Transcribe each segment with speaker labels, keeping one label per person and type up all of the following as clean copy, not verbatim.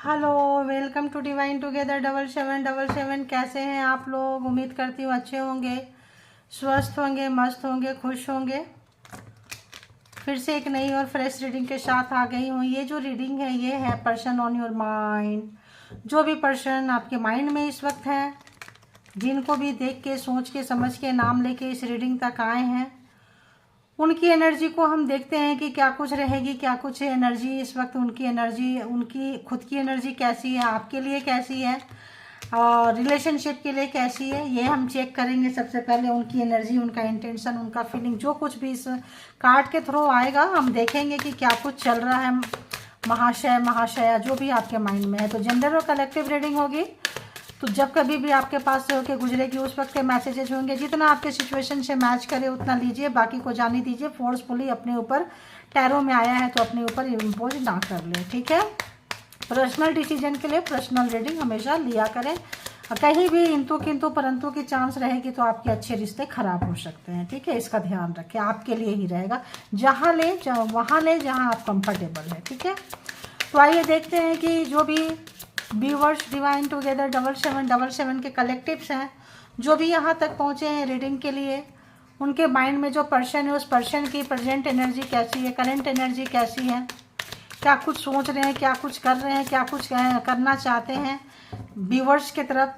Speaker 1: Hello, welcome to divine together 7777। कैसे हैं आप लोग? उम्मीद करती हूँ अच्छे होंगे, स्वस्थ होंगे, मस्त होंगे, खुश होंगे। फिर से एक नई और फ्रेश रीडिंग के साथ आ गई हूँ। ये जो रीडिंग है ये है पर्सन ऑन योर माइंड। जो भी पर्सन आपके माइंड में इस वक्त है, जिनको भी देख के, सोच के, समझ के, नाम लेके इस रीडिंग तक आए हैं, उनकी एनर्जी को हम देखते हैं कि क्या कुछ रहेगी, क्या कुछ एनर्जी इस वक्त, उनकी एनर्जी, उनकी खुद की एनर्जी कैसी है, आपके लिए कैसी है और रिलेशनशिप के लिए कैसी है, ये हम चेक करेंगे। सबसे पहले उनकी एनर्जी, उनका इंटेंशन, उनका फीलिंग, जो कुछ भी इस कार्ड के थ्रू आएगा हम देखेंगे कि क्या कुछ चल रहा है। महाशय, महाशया, जो भी आपके माइंड में है। तो जनरल और कलेक्टिव रीडिंग होगी। तो जब कभी भी आपके पास से होके गुजरेगी उस वक्त के मैसेजेस होंगे, जितना आपके सिचुएशन से मैच करे उतना लीजिए, बाकी को जाने दीजिए। फोर्सफुली अपने ऊपर टैरो में आया है तो अपने ऊपर इम्पोज ना कर ले, ठीक है। पर्सनल डिसीजन के लिए पर्सनल रीडिंग हमेशा लिया करें। कहीं भी इंतु किंतु परंतु की चांस रहेगी तो आपके अच्छे रिश्ते खराब हो सकते हैं, ठीक है। इसका ध्यान रखें, आपके लिए ही रहेगा। जहाँ ले वहाँ ले जहाँ आप कंफर्टेबल है, ठीक है। तो आइए देखते हैं कि जो भी व्यूवर्स डिवाइन टुगेदर 7777 के कलेक्टिव्स हैं, जो भी यहाँ तक पहुँचे हैं रीडिंग के लिए, उनके माइंड में जो पर्सन है उस पर्सन की प्रेजेंट एनर्जी कैसी है, करंट एनर्जी कैसी है, क्या कुछ सोच रहे हैं, क्या कुछ कर रहे हैं, क्या कुछ करना चाहते हैं। व्यूवर्स के तरफ,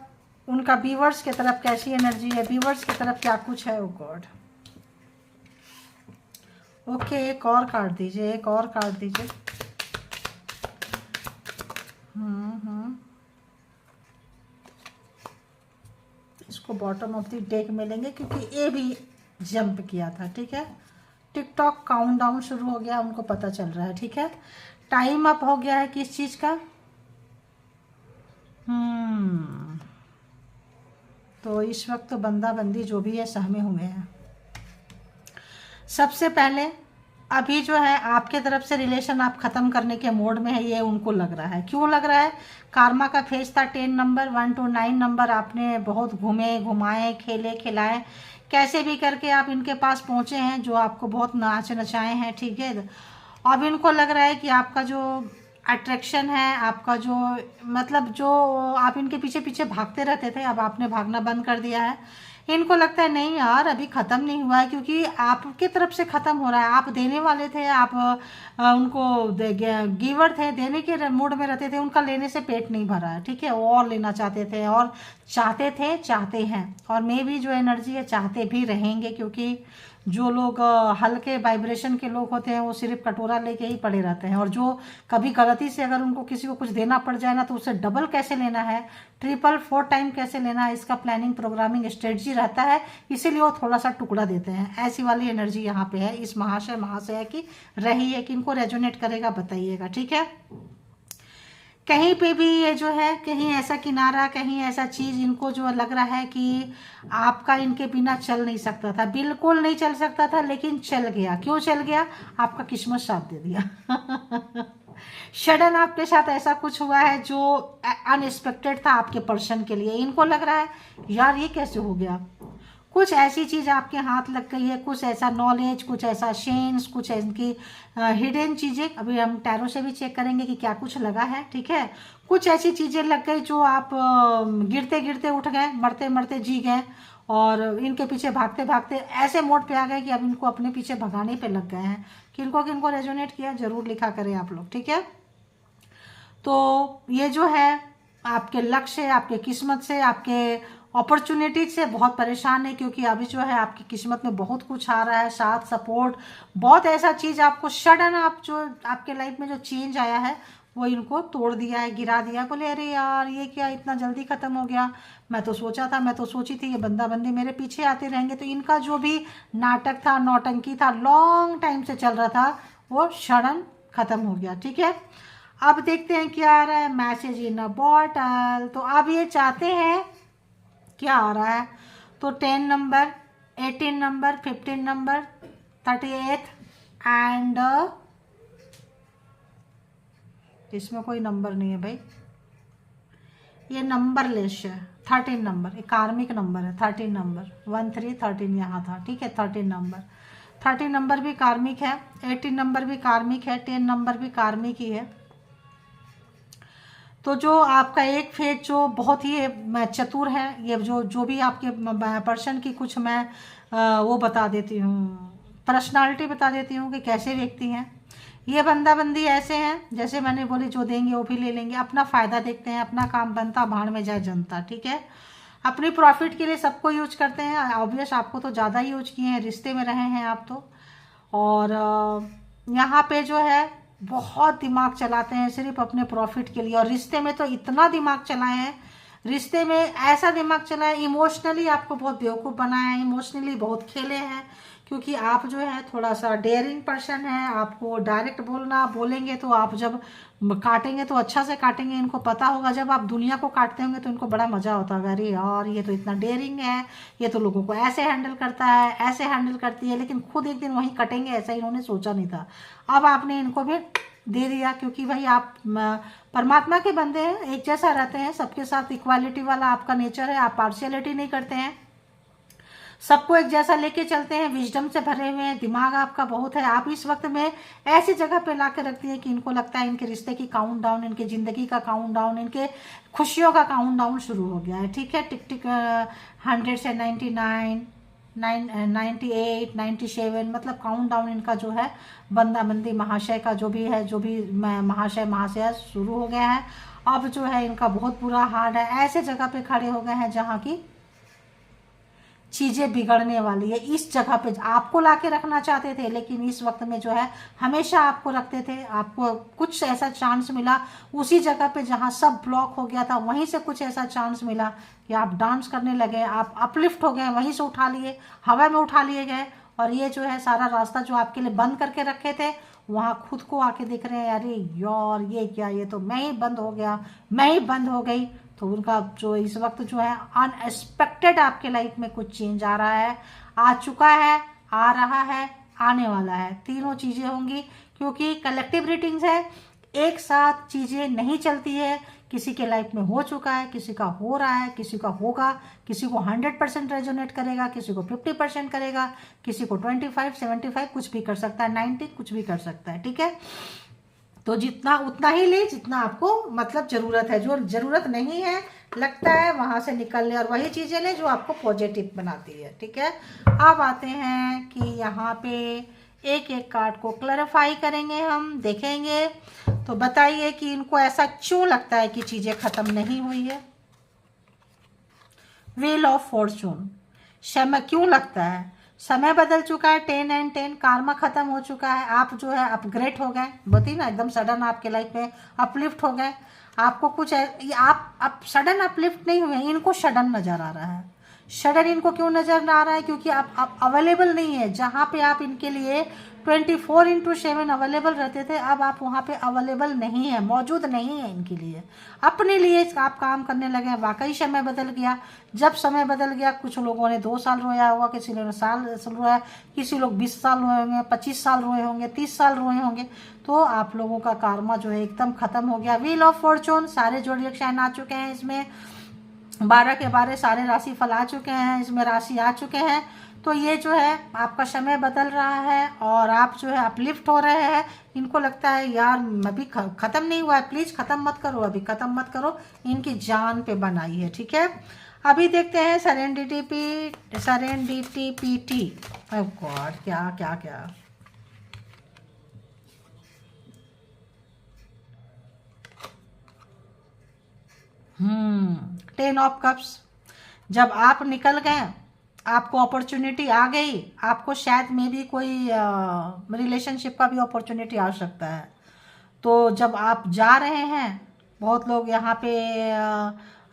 Speaker 1: उनका व्यूवर्स के तरफ कैसी एनर्जी है, व्यूवर्स की तरफ क्या कुछ है। ओ गॉड, ओके, एक और कार्ड दीजिए, एक और कार्ड दीजिए। इसको बॉटम ऑफ द डेक में लेंगे क्योंकि ये भी जंप किया था, ठीक है। टिकटॉक काउंटडाउन शुरू हो गया, उनको पता चल रहा है, ठीक है। टाइम अप हो गया है किस चीज का। तो इस वक्त तो बंदा बंदी जो भी है सहमे हुए हैं। सबसे पहले अभी जो है आपके तरफ से रिलेशन आप ख़त्म करने के मोड में है, ये उनको लग रहा है। क्यों लग रहा है? कार्मा का फेज था 10 नंबर, 1 to 9 नंबर। आपने बहुत घूमे घुमाए, खेले खिलाए, कैसे भी करके आप इनके पास पहुँचे हैं, जो आपको बहुत नाच नचाए हैं, ठीक है। अब इनको लग रहा है कि आपका जो अट्रैक्शन है, आपका जो मतलब जो आप इनके पीछे पीछे भागते रहते थे, अब आपने भागना बंद कर दिया है। इनको लगता है नहीं यार, अभी ख़त्म नहीं हुआ है, क्योंकि आपके तरफ से ख़त्म हो रहा है। आप देने वाले थे, आप उनको गिवर थे, देने के मूड में रहते थे, उनका लेने से पेट नहीं भरा है, ठीक है। वो और लेना चाहते थे और चाहते थे, चाहते हैं, और मे भी जो एनर्जी है चाहते भी रहेंगे, क्योंकि जो लोग हल्के वाइब्रेशन के लोग होते हैं वो सिर्फ कटोरा लेके ही पड़े रहते हैं, और जो कभी गलती से अगर उनको किसी को कुछ देना पड़ जाए ना, तो उससे डबल कैसे लेना है, ट्रिपल 4 टाइम कैसे लेना है, इसका प्लानिंग प्रोग्रामिंग स्ट्रेटजी रहता है। इसीलिए वो थोड़ा सा टुकड़ा देते हैं। ऐसी वाली एनर्जी यहाँ पे है इस महाशय महाशय की रही है। कि इनको रेजोनेट करेगा बताइएगा, ठीक है। कहीं पे भी ये जो है, कहीं ऐसा किनारा, कहीं ऐसा चीज़ इनको जो लग रहा है कि आपका इनके बिना चल नहीं सकता था, बिल्कुल नहीं चल सकता था, लेकिन चल गया। क्यों चल गया? आपका किस्मत साथ दे दिया। सडन आपके साथ ऐसा कुछ हुआ है जो अनएक्सपेक्टेड था आपके पर्सन के लिए। इनको लग रहा है यार ये कैसे हो गया। कुछ ऐसी चीज़ आपके हाथ लग गई है, कुछ ऐसा नॉलेज, कुछ ऐसा सेंस, कुछ इनकी हिडन चीज़ें। अभी हम टैरो से भी चेक करेंगे कि क्या कुछ लगा है, ठीक है। कुछ ऐसी चीज़ें लग गई जो आप गिरते गिरते उठ गए, मरते मरते जी गए, और इनके पीछे भागते भागते ऐसे मोड पे आ गए कि अब इनको अपने पीछे भगाने पे लग गए हैं। किनको किनको रेजोनेट किया जरूर लिखा करें आप लोग, ठीक है। तो ये जो है आपके लक्ष्य, आपके किस्मत से, आपके अपॉर्चुनिटीज से बहुत परेशान है, क्योंकि अभी जो है आपकी किस्मत में बहुत कुछ आ रहा है, साथ सपोर्ट, बहुत ऐसा चीज़ आपको सडन, आप जो आपके लाइफ में जो चेंज आया है वो इनको तोड़ दिया है, गिरा दिया है। बोले अरे यार ये क्या इतना जल्दी ख़त्म हो गया, मैं तो सोचा था, मैं तो सोची थी ये बंदा बंदी मेरे पीछे आते रहेंगे। तो इनका जो भी नाटक था, नौटंकी था, लॉन्ग टाइम से चल रहा था, वो सडन ख़त्म हो गया, ठीक है। अब देखते हैं क्या आ रहा है। मैसेज इन अ बॉटल। तो अब ये चाहते हैं, क्या आ रहा है, तो 10 नंबर, 18 नंबर, 15 नंबर, 38 एंड इसमें कोई नंबर नहीं है भाई, ये नंबर लेस है। 13 नंबर, ये कार्मिक नंबर है। 13 नंबर, 1 3 13 यहाँ था, ठीक है। 13 नंबर, 13 नंबर भी कार्मिक है, 18 नंबर भी कार्मिक है, 10 नंबर भी कार्मिक ही है। तो जो आपका एक फेज जो बहुत ही चतुर है, ये जो जो भी आपके पर्सन की कुछ मैं वो बता देती हूँ, पर्सनालिटी बता देती हूँ कि कैसे व्यक्ति हैं। ये बंदा बंदी ऐसे हैं, जैसे मैंने बोली, जो देंगे वो भी ले लेंगे, अपना फ़ायदा देखते हैं, अपना काम बनता भाड़ में जाए जनता, ठीक है। अपनी प्रॉफिट के लिए सबको यूज करते हैं। ऑब्वियस आपको तो ज़्यादा ही यूज किए हैं, रिश्ते में रहे हैं आप तो। और यहाँ पे जो है बहुत दिमाग चलाते हैं सिर्फ अपने प्रॉफिट के लिए, और रिश्ते में तो इतना दिमाग चलाए हैं, रिश्ते में ऐसा दिमाग चलाए, इमोशनली आपको बहुत बेवकूफ़ बनाया है, इमोशनली बहुत खेले हैं, क्योंकि आप जो है थोड़ा सा डेयरिंग पर्सन है। आपको डायरेक्ट बोलना, बोलेंगे तो आप जब काटेंगे तो अच्छा से काटेंगे, इनको पता होगा। जब आप दुनिया को काटते होंगे तो इनको बड़ा मज़ा होता होगा, अरे यार ये तो इतना डेयरिंग है, ये तो लोगों को ऐसे हैंडल करता है, ऐसे हैंडल करती है, लेकिन खुद एक दिन वहीं कटेंगे, ऐसा इन्होंने सोचा नहीं था। अब आपने इनको भी दे दिया, क्योंकि भाई आप परमात्मा के बंदे हैं, एक जैसा रहते हैं सबके साथ, इक्वालिटी वाला आपका नेचर है, आप पार्शियलिटी नहीं करते हैं, सबको एक जैसा लेके चलते हैं, विजडम से भरे हुए हैं, दिमाग आपका बहुत है। आप इस वक्त में ऐसी जगह पे ला के रखती हैं कि इनको लगता है इनके रिश्ते की काउंट डाउन, इनकी ज़िंदगी का काउंट डाउन, इनके खुशियों का काउंट डाउन शुरू हो गया है, ठीक है। टिक टिक 100 से 99, 98, 97, मतलब काउंट डाउन इनका जो है बंदा बंदी महाशय का जो भी है, जो भी महाशय महाशय शुरू हो गया है। अब जो है इनका बहुत बुरा हाल है, ऐसे जगह पे खड़े हो गए हैं जहाँ की चीज़ें बिगड़ने वाली है। इस जगह पे आपको लाके रखना चाहते थे, लेकिन इस वक्त में जो है हमेशा आपको रखते थे। आपको कुछ ऐसा चांस मिला उसी जगह पे जहाँ सब ब्लॉक हो गया था, वहीं से कुछ ऐसा चांस मिला कि आप डांस करने लगे, आप अपलिफ्ट हो गए, वहीं से उठा लिए, हवा में उठा लिए गए। और ये जो है सारा रास्ता जो आपके लिए बंद करके रखे थे, वहाँ खुद को आके देख रहे हैं, अरे यार ये क्या, ये तो मैं ही बंद हो गया, मैं ही बंद हो गई। तो उनका जो इस वक्त जो है अनएक्सपेक्टेड आपके लाइफ में कुछ चेंज आ रहा है, आ चुका है, आ रहा है, आने वाला है, तीनों चीज़ें होंगी, क्योंकि कलेक्टिव रीडिंग्स है, एक साथ चीज़ें नहीं चलती है। किसी के लाइफ में हो चुका है, किसी का हो रहा है, किसी का होगा, किसी को 100% रेजोनेट करेगा, किसी को 50% करेगा, किसी को 25, 75 कुछ भी कर सकता है, 90 कुछ भी कर सकता है, ठीक है। तो जितना उतना ही ले जितना आपको मतलब ज़रूरत है, जो ज़रूरत नहीं है लगता है वहाँ से निकल ले, और वही चीज़ें ले जो आपको पॉजिटिव बनाती है, ठीक है। अब आते हैं कि यहाँ पे एक एक कार्ड को क्लैरिफाई करेंगे, हम देखेंगे। तो बताइए कि इनको ऐसा क्यों लगता है कि चीज़ें ख़त्म नहीं हुई है। व्हील ऑफ फॉर्चून, समय क्यों लगता है, समय बदल चुका है, 10 एंड 10, कार्मा खत्म हो चुका है, आप जो है अपग्रेड हो गए, बताइए ना, एकदम सडन आपके लाइफ में अपलिफ्ट हो गए। आपको कुछ आप सडन अपलिफ्ट नहीं हुए, इनको सडन नज़र आ रहा है। सडन इनको क्यों नज़र आ रहा है, क्योंकि आप अवेलेबल नहीं है। जहाँ पे आप इनके लिए 24/7 अवेलेबल रहते थे, अब आप वहाँ पे अवेलेबल नहीं है, मौजूद नहीं है इनके लिए, अपने लिए आप काम करने लगे हैं। वाकई समय बदल गया। जब समय बदल गया, कुछ लोगों ने 2 साल रोया होगा, किसी ने साल रोया, किसी लोग 20 साल रोए होंगे, 25 साल रोए होंगे, 30 साल रोए होंगे। तो आप लोगों का कार्मा जो है एकदम ख़त्म हो गया। व्हील ऑफ फॉर्चून, सारे जोडिएक साइन आ चुके हैं, इसमें 12 के 12 सारे राशि फल आ चुके हैं, इसमें राशि आ चुके हैं। तो ये जो है आपका समय बदल रहा है और आप जो है अपलिफ्ट हो रहे हैं। इनको लगता है यार अभी ख़त्म नहीं हुआ है, प्लीज़ ख़त्म मत करो, अभी ख़त्म मत करो, इनकी जान पे बनाई है, ठीक है। अभी देखते हैं सेरेंडिपिटी। ओह गॉड, क्या क्या क्या, टेन ऑफ कप्स। जब आप निकल गए, आपको अपॉर्चुनिटी आ गई, आपको शायद में भी कोई रिलेशनशिप का भी अपॉर्चुनिटी आ सकता है। तो जब आप जा रहे हैं, बहुत लोग यहाँ पे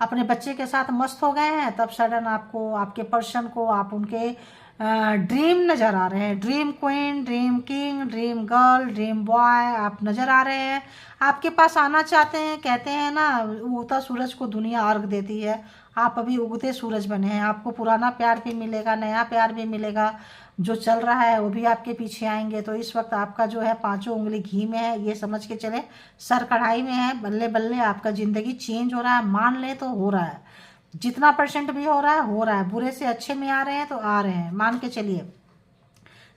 Speaker 1: अपने बच्चे के साथ मस्त हो गए हैं, तब सडन आपको, आपके पर्सन को, आप उनके ड्रीम नज़र आ रहे हैं, dream queen, dream king, dream girl, dream boy आप नज़र आ रहे हैं, आपके पास आना चाहते हैं। कहते हैं ना, उगता सूरज को दुनिया अर्घ देती है, आप अभी उगते सूरज बने हैं। आपको पुराना प्यार भी मिलेगा, नया प्यार भी मिलेगा, जो चल रहा है वो भी आपके पीछे आएंगे। तो इस वक्त आपका जो है 5 उंगली घी में है, ये समझ के चले, सर कढ़ाई में है, बल्ले बल्ले आपका ज़िंदगी चेंज हो रहा है। मान ले तो हो रहा है, जितना % भी हो रहा है, हो रहा है। बुरे से अच्छे में आ रहे हैं तो आ रहे हैं, मान के चलिए।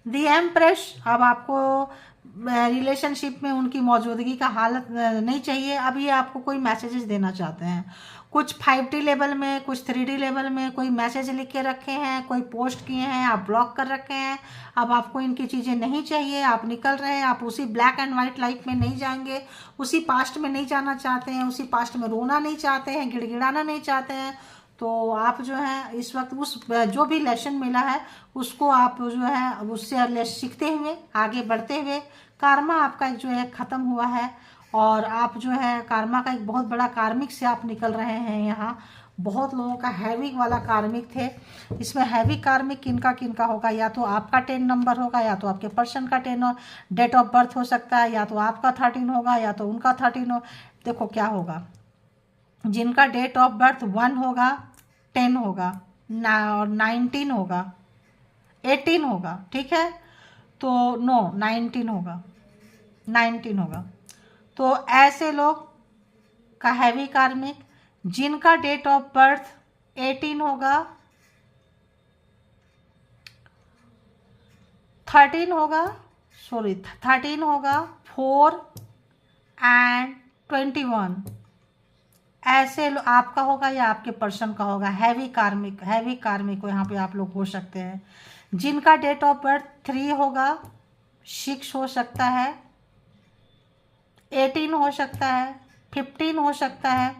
Speaker 1: दी एम्प्रेस, अब आपको रिलेशनशिप में उनकी मौजूदगी का हालत नहीं चाहिए, अब ये आपको कोई मैसेजेस देना चाहते हैं, कुछ 5D लेवल में, कुछ 3D लेवल में कोई मैसेज लिख के रखे हैं, कोई पोस्ट किए हैं, आप ब्लॉक कर रखे हैं। अब आपको इनकी चीज़ें नहीं चाहिए, आप निकल रहे हैं, आप उसी ब्लैक एंड वाइट लाइफ में नहीं जाएंगे, उसी पास्ट में नहीं जाना चाहते हैं, उसी पास्ट में रोना नहीं चाहते हैं, गिड़गिड़ाना नहीं चाहते हैं। तो आप जो है इस वक्त उस जो भी लेसन मिला है उसको आप जो है उससे सीखते हुए आगे बढ़ते हुए, कार्मा आपका जो है ख़त्म हुआ है और आप जो है कार्मा का एक बहुत बड़ा कार्मिक से आप निकल रहे हैं। यहाँ बहुत लोगों का हैवी वाला कार्मिक थे, इसमें हैवी कार्मिक किनका किनका होगा, या तो आपका 10 नंबर होगा, या तो आपके पर्सन का 10 डेट ऑफ बर्थ हो सकता है, या तो आपका 13 होगा, या तो उनका 13 हो। देखो क्या होगा, जिनका डेट ऑफ बर्थ 1 होगा, 10 होगा, 19 होगा, 18 होगा, ठीक है, तो नो 19 होगा, 19 होगा। तो ऐसे लोग का हैवी कार्मिक, जिनका डेट ऑफ बर्थ 18 होगा, 13 होगा, सॉरी 13 होगा, 4 एंड 21, ऐसे आपका होगा या आपके पर्सन का होगा हैवी कार्मिक। हैवी कार्मिक को यहाँ पे आप लोग हो सकते हैं। जिनका डेट ऑफ बर्थ 3 होगा, 6 हो सकता है, 18 हो सकता है, 15 हो सकता है,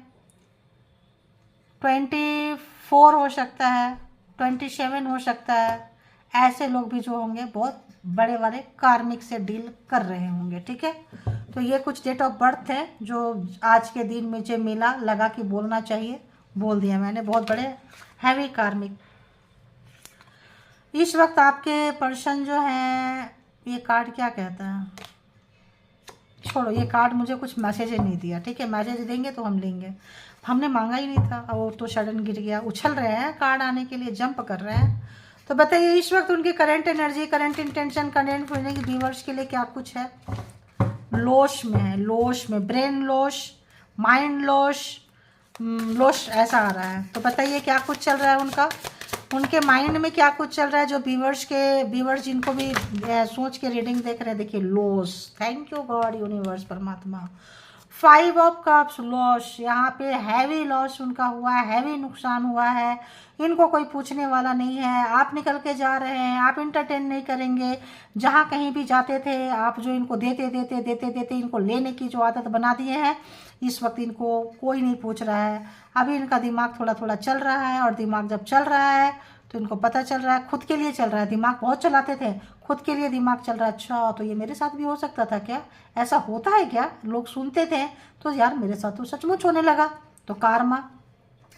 Speaker 1: 24 हो सकता है, 27 हो सकता है। ऐसे लोग भी जो होंगे बहुत बड़े बड़े कार्मिक से डील कर रहे होंगे, ठीक है। तो ये कुछ डेट ऑफ बर्थ है जो आज के दिन मुझे मिला, लगा कि बोलना चाहिए, बोल दिया मैंने। बहुत बड़े हैवी कार्मिक इस वक्त आपके पर्सन जो है, ये कार्ड क्या कहता है, छोड़ो ये कार्ड मुझे कुछ मैसेज नहीं दिया, ठीक है। मैसेज देंगे तो हम लेंगे, हमने मांगा ही नहीं था और तो सडन गिर गया। उछल रहे हैं कार्ड आने के लिए, जंप कर रहे हैं। तो बताइए इस वक्त उनकी current energy, current intention, current feeling viewers के लिए क्या कुछ है। लॉस में है, लॉस में, brain loss, mind loss, loss ऐसा आ रहा है। तो बताइए क्या कुछ चल रहा है उनका, उनके माइंड में क्या कुछ चल रहा है। जो व्यूअर्स जिनको भी सोच के रीडिंग देख रहे हैं, देखिए loss, thank you God, universe, परमात्मा। 5 ऑफ कप्स, लॉस, यहाँ पे हैवी लॉस उनका हुआ है, हैवी नुकसान हुआ है। इनको कोई पूछने वाला नहीं है, आप निकल के जा रहे हैं, आप इंटरटेन नहीं करेंगे। जहाँ कहीं भी जाते थे आप जो इनको देते इनको लेने की जो आदत बना दिए हैं, इस वक्त इनको कोई नहीं पूछ रहा है। अभी इनका दिमाग थोड़ा थोड़ा चल रहा है, और दिमाग जब चल रहा है तो इनको पता चल रहा है, खुद के लिए चल रहा है। दिमाग बहुत चलाते थे, खुद के लिए दिमाग चल रहा है। अच्छा तो ये मेरे साथ भी हो सकता था क्या, ऐसा होता है क्या, लोग सुनते थे तो यार मेरे साथ तो सचमुच होने लगा। तो कार्मा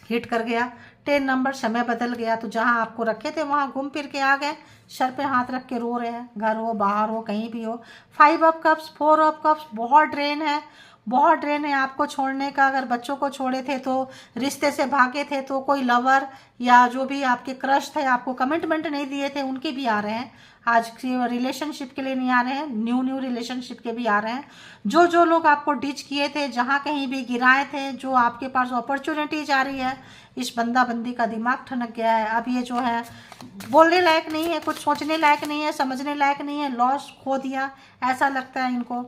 Speaker 1: हिट कर गया, 10 नंबर, समय बदल गया। तो जहां आपको रखे थे वहां घूम फिर के आ गए, सर पे हाथ रख के रो रहे हैं, घर हो बाहर हो कहीं भी हो। 5 ऑफ कप्स, 4 ऑफ कप्स, बहुत ड्रेन है, बहुत ड्रेन है आपको छोड़ने का। अगर बच्चों को छोड़े थे तो, रिश्ते से भागे थे तो, कोई लवर या जो भी आपके क्रश थे, आपको कमिटमेंट नहीं दिए थे, उनके भी आ रहे हैं। आज के रिलेशनशिप के लिए नहीं आ रहे हैं, न्यू रिलेशनशिप के भी आ रहे हैं। जो लोग आपको डिच किए थे, जहाँ कहीं भी गिराए थे, जो आपके पास अपॉर्चुनिटीज आ रही है, इस बंदा बंदी का दिमाग ठनक गया है। अब ये जो है बोलने लायक नहीं है, कुछ सोचने लायक नहीं है, समझने लायक नहीं है, लॉस खो दिया ऐसा लगता है इनको।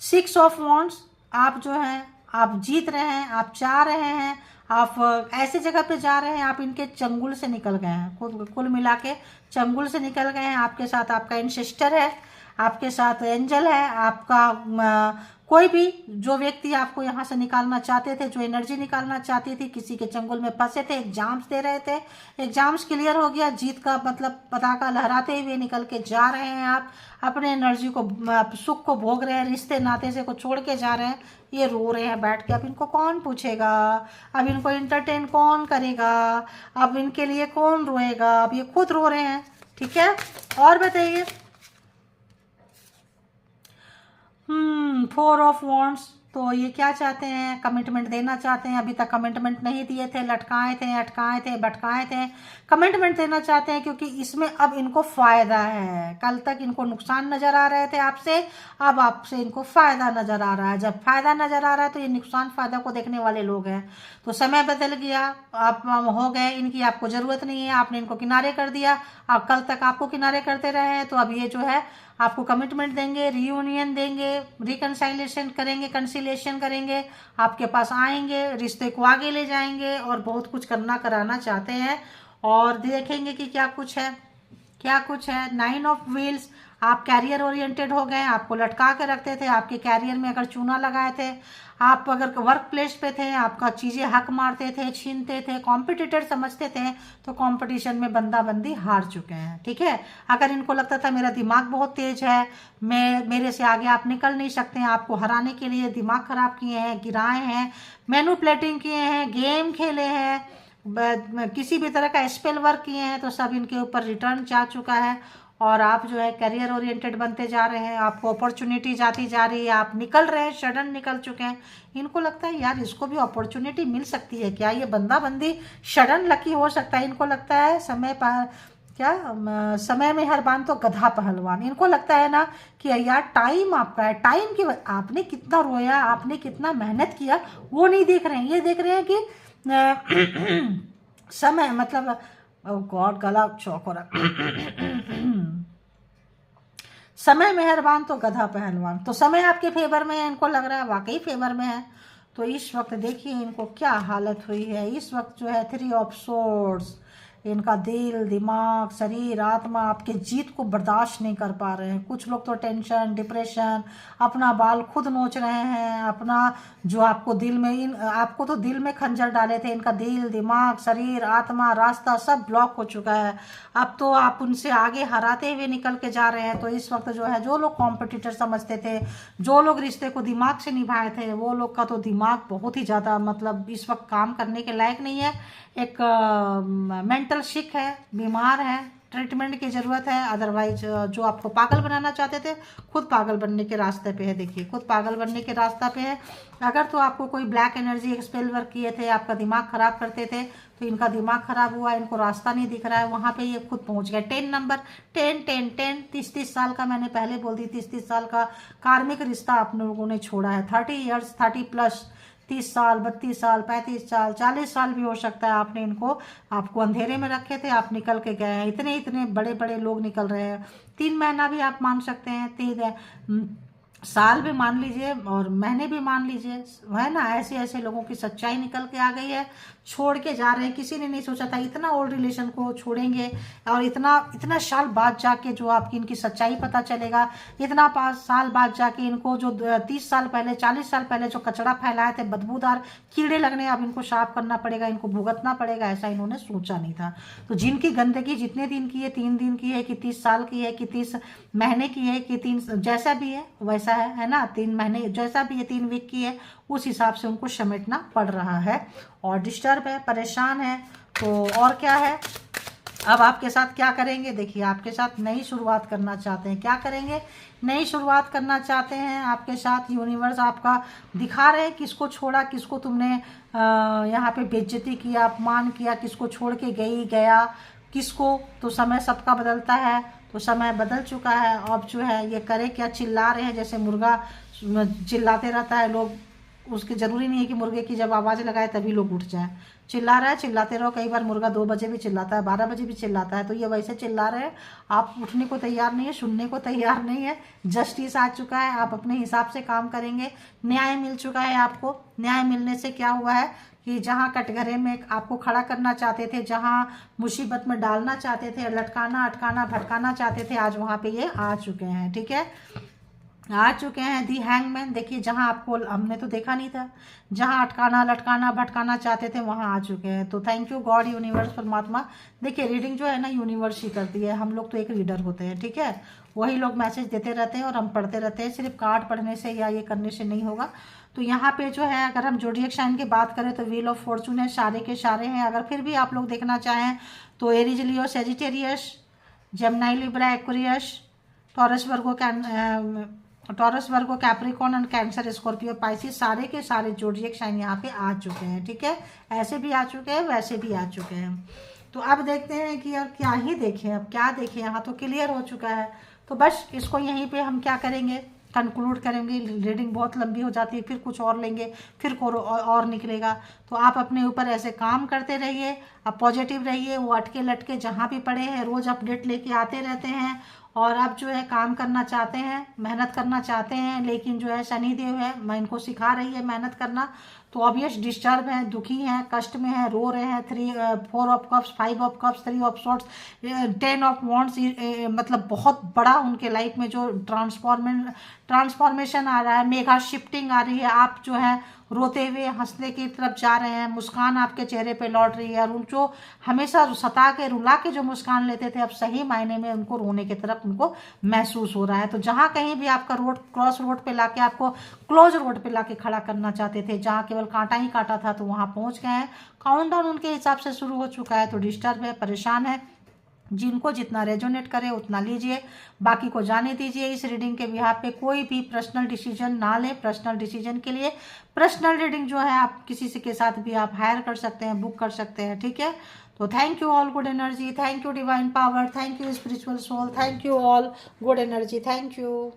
Speaker 1: 6 ऑफ वॉन्ड्स, आप जो हैं आप जीत रहे हैं, आप चाह रहे हैं, आप ऐसे जगह पे जा रहे हैं, आप इनके चंगुल से निकल गए हैं, कुल मिला के चंगुल से निकल गए हैं। आपके साथ आपका एंसेस्टर है, आपके साथ एंजल है, आपका कोई भी जो व्यक्ति आपको यहाँ से निकालना चाहते थे, जो एनर्जी निकालना चाहती थी, किसी के चंगुल में फंसे थे, एग्जाम्स दे रहे थे, एग्जाम्स क्लियर हो गया, जीत का मतलब पताका लहराते हुए निकल के जा रहे हैं। आप अपने एनर्जी को, सुख को भोग रहे हैं, रिश्ते नाते से को छोड़ के जा रहे हैं। ये रो रहे हैं बैठ के, अब इनको कौन पूछेगा, अब इनको इंटरटेन कौन करेगा, अब इनके लिए कौन रोएगा, अब ये खुद रो रहे हैं, ठीक है। और बताइए 4 ऑफ वॉन्ड्स, तो ये क्या चाहते हैं, कमिटमेंट देना चाहते हैं। अभी तक कमिटमेंट नहीं दिए थे, लटकाए थे, अटकाए थे, भटकाए थे। कमिटमेंट देना चाहते हैं क्योंकि इसमें अब इनको फायदा है। कल तक इनको नुकसान नजर आ रहे थे आपसे, अब आपसे इनको फायदा नजर आ रहा है। जब फायदा नजर आ रहा है तो ये नुकसान फायदा को देखने वाले लोग हैं। तो समय बदल गया, आप हो गए, इनकी आपको जरूरत नहीं है, आपने इनको किनारे कर दिया। अब कल तक आपको किनारे करते रहे हैं, तो अब ये जो है आपको कमिटमेंट देंगे, रियूनियन देंगे, रिकनसाइलेशन करेंगे, कंसिलेशन करेंगे, आपके पास आएंगे, रिश्ते को आगे ले जाएंगे और बहुत कुछ करना कराना चाहते हैं। और देखेंगे कि क्या कुछ है, क्या कुछ है। 9 ऑफ व्हील्स, आप कैरियर ओरिएंटेड हो गए, आपको लटका के रखते थे, आपके कैरियर में अगर चूना लगाए थे, आप अगर वर्क प्लेस पे थे, आपका चीज़ें हक मारते थे, छीनते थे, कॉम्पिटिटर समझते थे, तो कंपटीशन में बंदा बंदी हार चुके हैं। ठीक है, अगर इनको लगता था मेरा दिमाग बहुत तेज है, मेरे से आगे आप निकल नहीं सकते हैं, आपको हराने के लिए दिमाग खराब किए हैं, गिराए हैं, मैनिपुलेटिंग किए हैं, गेम खेले हैं, किसी भी तरह का स्पेल वर्क किए हैं, तो सब इनके ऊपर रिटर्न जा चुका है। और आप जो है करियर ओरिएंटेड बनते जा रहे हैं, आपको अपॉर्चुनिटी जाती जा रही है, आप निकल रहे हैं, सडन निकल चुके हैं। इनको लगता है यार इसको भी अपॉर्चुनिटी मिल सकती है क्या, ये बंदा बंदी सडन लकी हो सकता है। इनको लगता है समय पर क्या समय में हर बान तो गधा पहलवान। इनको लगता है ना कि यार टाइम आपका है, टाइम की आपने कितना रोया, आपने कितना मेहनत किया, वो नहीं देख रहे हैं। ये देख रहे हैं कि समय मतलब गॉड गला चौक हो रहा समय मेहरबान तो गधा पहलवान। तो समय आपके फेवर में है, इनको लग रहा है वाकई फेवर में है। तो इस वक्त देखिए इनको क्या हालत हुई है। इस वक्त जो है 3 ऑफ सोर्ड्स, इनका दिल, दिमाग, शरीर, आत्मा आपके जीत को बर्दाश्त नहीं कर पा रहे हैं। कुछ लोग तो टेंशन, डिप्रेशन, अपना बाल खुद नोच रहे हैं, अपना जो आपको दिल में आपको तो दिल में खंजर डाले थे, इनका दिल, दिमाग, शरीर, आत्मा, रास्ता सब ब्लॉक हो चुका है। अब तो आप उनसे आगे हराते हुए निकल के जा रहे हैं। तो इस वक्त जो है जो लोग कॉम्पिटिटर समझते थे, जो लोग रिश्ते को दिमाग से निभाए थे, वो लोग का तो दिमाग बहुत ही ज़्यादा मतलब इस वक्त काम करने के लायक नहीं है। एक मेंटल सिक है, बीमार है, ट्रीटमेंट की ज़रूरत है। अदरवाइज जो आपको पागल बनाना चाहते थे खुद पागल बनने के रास्ते पे है। देखिए खुद पागल बनने के रास्ता पे है। अगर तो आपको कोई ब्लैक एनर्जी एक्सपेल वर्क किए थे, आपका दिमाग खराब करते थे, तो इनका दिमाग खराब हुआ, इनको रास्ता नहीं दिख रहा है, वहाँ पे ये खुद पहुँच गए। 10 नंबर, 10 30 साल का, मैंने पहले बोल दी 30 साल का कार्मिक रिश्ता आप लोगों ने छोड़ा है। 30 ईयर्स, 30 प्लस, 30 साल, 32 साल, 35 साल, 40 साल भी हो सकता है। आपने इनको आपको अंधेरे में रखे थे, आप निकल के गए हैं। इतने इतने बड़े बड़े लोग निकल रहे हैं। 3 महीना भी आप मान सकते हैं, 3 साल भी मान लीजिए और महीने भी मान लीजिए, है ना। ऐसे ऐसे लोगों की सच्चाई निकल के आ गई है, छोड़ के जा रहे हैं। किसी ने नहीं सोचा था इतना ओल्ड रिलेशन को छोड़ेंगे और इतना इतना साल बाद जाके जो आपकी इनकी सच्चाई पता चलेगा। इतना 5 साल बाद जाके इनको जो 30 साल पहले, 40 साल पहले जो कचरा फैलाए थे, बदबूदार कीड़े लगने, अब इनको साफ करना पड़ेगा, इनको भुगतना पड़ेगा। ऐसा इन्होंने सोचा नहीं था। तो जिनकी गंदगी जितने दिन की है, 3 दिन की है कि 30 साल की है कि 30 महीने की है कि 3 जैसा भी है वैसा है ना, 3 महीने जैसा भी है, 3 वीक की है, उस हिसाब से उनको समेटना पड़ रहा है। और डिस्टर्ब है, परेशान है। तो और क्या है, अब आपके साथ क्या करेंगे, देखिए आपके साथ नई शुरुआत करना चाहते हैं। क्या करेंगे, नई शुरुआत करना चाहते हैं आपके साथ। यूनिवर्स आपका दिखा रहे हैं किसको छोड़ा, किसको तुमने यहाँ पे बेइज्जती किया, अपमान किया, किसको छोड़ के गया किसको। तो समय सबका बदलता है, तो समय बदल चुका है। अब जो है ये करे क्या, चिल्ला रहे हैं जैसे मुर्गा चिल्लाते रहता है लोग। उसकी ज़रूरी नहीं है कि मुर्गे की जब आवाज़ लगाए तभी लोग उठ जाएं। चिल्ला रहा है, चिल्लाते रहो। कई बार मुर्गा 2 बजे भी चिल्लाता है, 12 बजे भी चिल्लाता है। तो ये वैसे चिल्ला रहे हैं, आप उठने को तैयार नहीं है, सुनने को तैयार नहीं है। जस्टिस आ चुका है, आप अपने हिसाब से काम करेंगे। न्याय मिल चुका है आपको। न्याय मिलने से क्या हुआ है कि जहाँ कटघरे में आपको खड़ा करना चाहते थे, जहाँ मुसीबत में डालना चाहते थे, लटकाना, अटकाना, भटकाना चाहते थे, आज वहाँ पे ये आ चुके हैं। ठीक है, आ चुके हैं। दी हैंगमैन, देखिए जहां आपको हमने तो देखा नहीं था, जहां अटकाना, लटकाना, भटकाना चाहते थे, वहां आ चुके हैं। तो थैंक यू गॉड, यूनिवर्स, परमात्मा। देखिए रीडिंग जो है ना यूनिवर्स ही करती है, हम लोग तो एक रीडर होते हैं। ठीक है, वही लोग मैसेज देते रहते हैं और हम पढ़ते रहते हैं। सिर्फ कार्ड पढ़ने से या ये करने से नहीं होगा। तो यहाँ पे जो है अगर हम जोडिएक साइन की बात करें तो व्हील ऑफ फॉर्चून है, सारे के सारे हैं। अगर फिर भी आप लोग देखना चाहें तो Aries, Leo, Sagittarius, Gemini, Libra, Aquarius, taurus, Virgo, taurus, Virgo, Capricorn and cancer, Scorpio, Pisces, सारे के सारे जोडिएक साइन यहाँ पे आ चुके हैं। ठीक है, ऐसे भी आ चुके हैं, वैसे भी आ चुके हैं। तो अब देखते हैं कि अब क्या ही देखें, अब क्या देखें, यहाँ तो क्लियर हो चुका है। तो बस इसको यहीं पे हम क्या करेंगे, कंक्लूड करेंगे। रीडिंग बहुत लंबी हो जाती है, फिर कुछ और लेंगे, फिर और निकलेगा। तो आप अपने ऊपर ऐसे काम करते रहिए, आप पॉजिटिव रहिए। वो अटके लटके जहाँ भी पड़े हैं रोज़ अपडेट लेके आते रहते हैं। और आप जो है काम करना चाहते हैं, मेहनत करना चाहते हैं, लेकिन जो है शनिदेव है, मैं इनको सिखा रही है मेहनत करना, तो ऑब्वियस डिस्टर्ब हैं, दुखी हैं, कष्ट में हैं, रो रहे हैं। 4 of cups, 5 of cups, 3 of swords, 10 of wands, मतलब बहुत बड़ा उनके लाइफ में जो ट्रांसफॉर्मेशन आ रहा है, मेगा शिफ्टिंग आ रही है। आप जो है रोते हुए हंसने की तरफ जा रहे हैं, मुस्कान आपके चेहरे पे लौट रही है। और उनको हमेशा सता के रुला के जो मुस्कान लेते थे, अब सही मायने में उनको रोने की तरफ उनको महसूस हो रहा है। तो जहाँ कहीं भी आपका रोड क्रॉस रोड पे लाके आपको क्लोज रोड पे लाके खड़ा करना चाहते थे, जहाँ केवल कांटा ही काटा था, तो वहाँ पहुँच गए हैं। काउंटडाउन उनके हिसाब से शुरू हो चुका है। तो डिस्टर्ब है, परेशान है। जिनको जितना रेजोनेट करे उतना लीजिए, बाकी को जाने दीजिए। इस रीडिंग के बिहाफ पे कोई भी पर्सनल डिसीजन ना लें। पर्सनल डिसीजन के लिए पर्सनल रीडिंग जो है आप किसी से के साथ भी आप हायर कर सकते हैं, बुक कर सकते हैं। ठीक है, तो thank you all good energy, thank you divine power, thank you spiritual soul, thank you all good energy, thank you.